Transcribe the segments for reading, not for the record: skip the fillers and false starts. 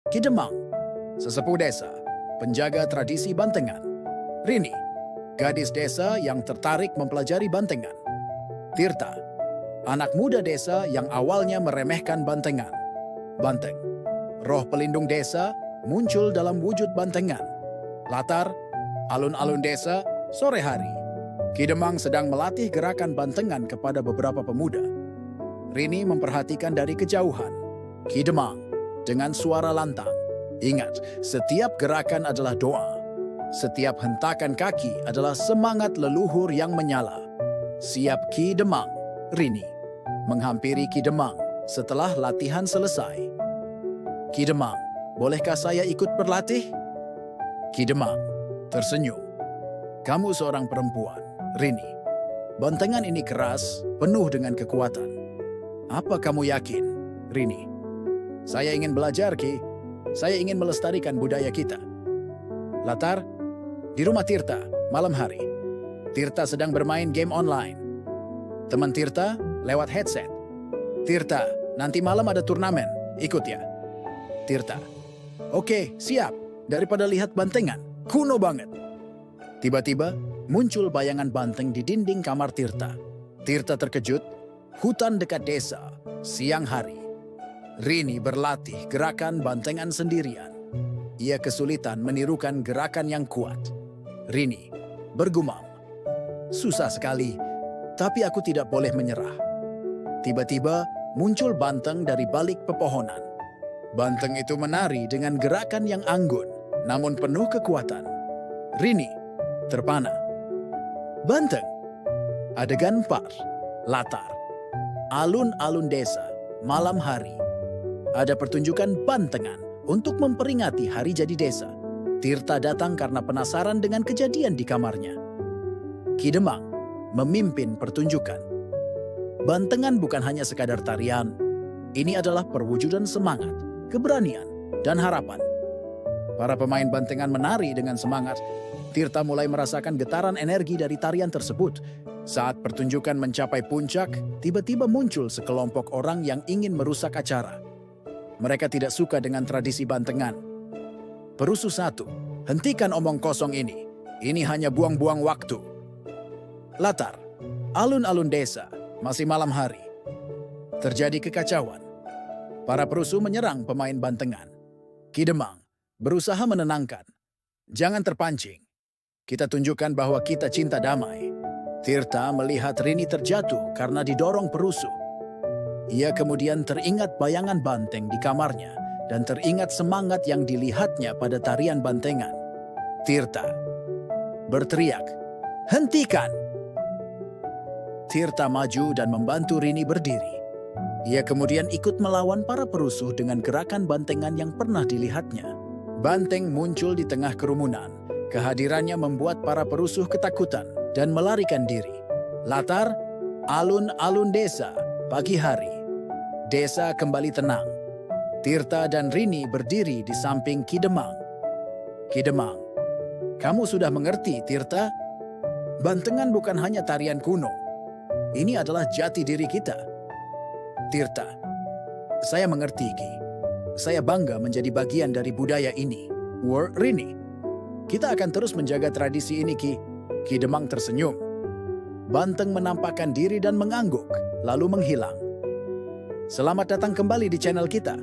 Ki Demang, sesepuh desa, penjaga tradisi bantengan. Rini, gadis desa yang tertarik mempelajari bantengan. Tirta, anak muda desa yang awalnya meremehkan bantengan. Banteng, roh pelindung desa, muncul dalam wujud bantengan. Latar, alun-alun desa, sore hari. Ki Demang sedang melatih gerakan bantengan kepada beberapa pemuda. Rini memperhatikan dari kejauhan. Ki Demang, dengan suara lantang. Ingat, setiap gerakan adalah doa. Setiap hentakan kaki adalah semangat leluhur yang menyala. Siap Ki Demang, Rini. Menghampiri Ki Demang setelah latihan selesai. Ki Demang, bolehkah saya ikut berlatih? Ki Demang tersenyum. Kamu seorang perempuan, Rini. Bantengan ini keras, penuh dengan kekuatan. Apa kamu yakin, Rini? Saya ingin belajar, Ki. Saya ingin melestarikan budaya kita. Latar, di rumah Tirta, malam hari. Tirta sedang bermain game online. Teman Tirta lewat headset. Tirta, nanti malam ada turnamen. Ikut ya. Tirta, oke, siap. Daripada lihat bantengan, kuno banget. Tiba-tiba, muncul bayangan banteng di dinding kamar Tirta. Tirta terkejut. Hutan dekat desa, siang hari. Rini berlatih gerakan bantengan sendirian. Ia kesulitan menirukan gerakan yang kuat. Rini bergumam. Susah sekali, tapi aku tidak boleh menyerah. Tiba-tiba muncul banteng dari balik pepohonan. Banteng itu menari dengan gerakan yang anggun, namun penuh kekuatan. Rini terpana. Banteng. Adegan 4. Latar. Alun-alun desa, malam hari. Ada pertunjukan bantengan untuk memperingati hari jadi desa. Tirta datang karena penasaran dengan kejadian di kamarnya. Ki Demang memimpin pertunjukan. Bantengan bukan hanya sekadar tarian. Ini adalah perwujudan semangat, keberanian, dan harapan. Para pemain bantengan menari dengan semangat. Tirta mulai merasakan getaran energi dari tarian tersebut. Saat pertunjukan mencapai puncak, tiba-tiba muncul sekelompok orang yang ingin merusak acara. Mereka tidak suka dengan tradisi bantengan. Perusuh 1, hentikan omong kosong ini. Ini hanya buang-buang waktu. Latar, alun-alun desa, masih malam hari. Terjadi kekacauan. Para perusuh menyerang pemain bantengan. Ki Demang berusaha menenangkan. Jangan terpancing. Kita tunjukkan bahwa kita cinta damai. Tirta melihat Rini terjatuh karena didorong perusuh. Ia kemudian teringat bayangan banteng di kamarnya dan teringat semangat yang dilihatnya pada tarian bantengan. Tirta berteriak, "Hentikan!" Tirta maju dan membantu Rini berdiri. Ia kemudian ikut melawan para perusuh dengan gerakan bantengan yang pernah dilihatnya. Banteng muncul di tengah kerumunan. Kehadirannya membuat para perusuh ketakutan dan melarikan diri. Latar, alun-alun desa, pagi hari. Desa kembali tenang. Tirta dan Rini berdiri di samping Ki Demang. Ki Demang, kamu sudah mengerti, Tirta? Bantengan bukan hanya tarian kuno. Ini adalah jati diri kita. Tirta, saya mengerti, Ki. Saya bangga menjadi bagian dari budaya ini. Rini, kita akan terus menjaga tradisi ini, Ki. Ki Demang tersenyum. Banteng menampakkan diri dan mengangguk, lalu menghilang. Selamat datang kembali di channel kita.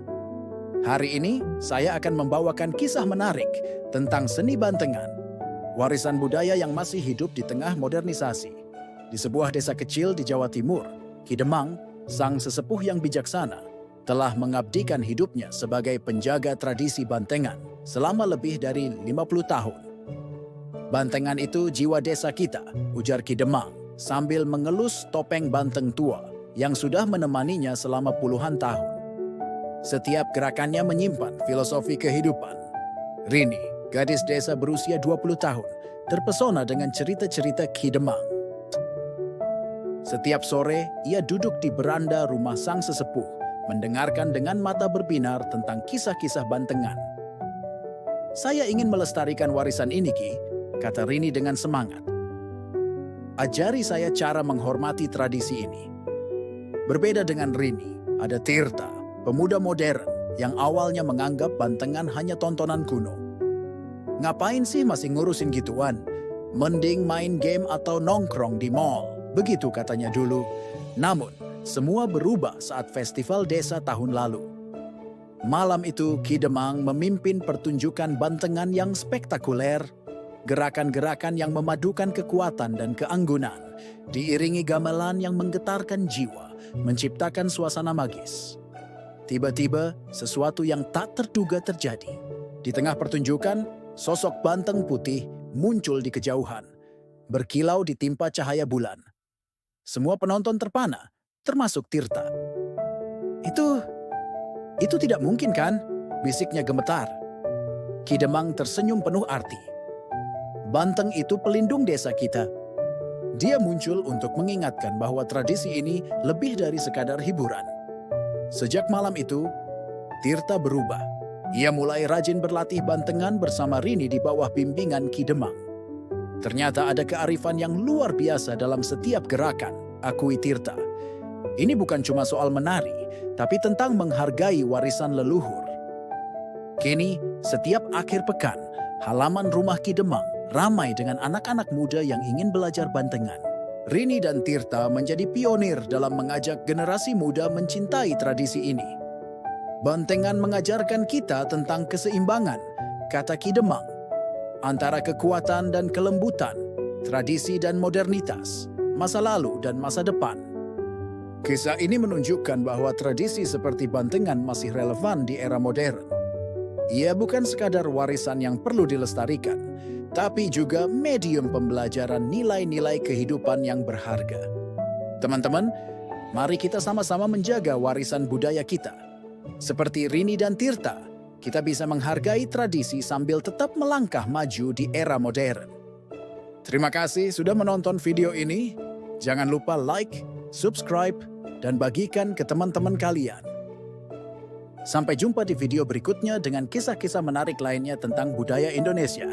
Hari ini, saya akan membawakan kisah menarik tentang seni bantengan. Warisan budaya yang masih hidup di tengah modernisasi. Di sebuah desa kecil di Jawa Timur, Ki Demang, sang sesepuh yang bijaksana, telah mengabdikan hidupnya sebagai penjaga tradisi bantengan selama lebih dari 50 tahun. Bantengan itu jiwa desa kita, ujar Ki Demang, sambil mengelus topeng banteng tua yang sudah menemaninya selama puluhan tahun. Setiap gerakannya menyimpan filosofi kehidupan. Rini, gadis desa berusia 20 tahun, terpesona dengan cerita-cerita Ki Demang. Setiap sore, ia duduk di beranda rumah sang sesepuh, mendengarkan dengan mata berbinar tentang kisah-kisah bantengan. Saya ingin melestarikan warisan ini, Ki, kata Rini dengan semangat. Ajari saya cara menghormati tradisi ini. Berbeda dengan Rini, ada Tirta, pemuda modern yang awalnya menganggap bantengan hanya tontonan kuno. Ngapain sih masih ngurusin gituan? Mending main game atau nongkrong di mall, begitu katanya dulu. Namun, semua berubah saat festival desa tahun lalu. Malam itu, Ki Demang memimpin pertunjukan bantengan yang spektakuler, gerakan-gerakan yang memadukan kekuatan dan keanggunan, diiringi gamelan yang menggetarkan jiwa, menciptakan suasana magis. Tiba-tiba, sesuatu yang tak terduga terjadi. Di tengah pertunjukan, sosok banteng putih muncul di kejauhan, berkilau ditimpa cahaya bulan. Semua penonton terpana, termasuk Tirta. Itu tidak mungkin kan? Bisiknya gemetar. Ki Demang tersenyum penuh arti. Banteng itu pelindung desa kita. Dia muncul untuk mengingatkan bahwa tradisi ini lebih dari sekadar hiburan. Sejak malam itu, Tirta berubah. Ia mulai rajin berlatih bantengan bersama Rini di bawah bimbingan Ki Demang. Ternyata ada kearifan yang luar biasa dalam setiap gerakan, akui Tirta. Ini bukan cuma soal menari, tapi tentang menghargai warisan leluhur. Kini, setiap akhir pekan, halaman rumah Ki Demang ramai dengan anak-anak muda yang ingin belajar bantengan. Rini dan Tirta menjadi pionir dalam mengajak generasi muda mencintai tradisi ini. Bantengan mengajarkan kita tentang keseimbangan, kata Ki Demang, antara kekuatan dan kelembutan, tradisi dan modernitas, masa lalu dan masa depan. Kisah ini menunjukkan bahwa tradisi seperti bantengan masih relevan di era modern. Ia bukan sekadar warisan yang perlu dilestarikan, tapi juga medium pembelajaran nilai-nilai kehidupan yang berharga. Teman-teman, mari kita sama-sama menjaga warisan budaya kita. Seperti Rini dan Tirta, kita bisa menghargai tradisi sambil tetap melangkah maju di era modern. Terima kasih sudah menonton video ini. Jangan lupa like, subscribe, dan bagikan ke teman-teman kalian. Sampai jumpa di video berikutnya dengan kisah-kisah menarik lainnya tentang budaya Indonesia.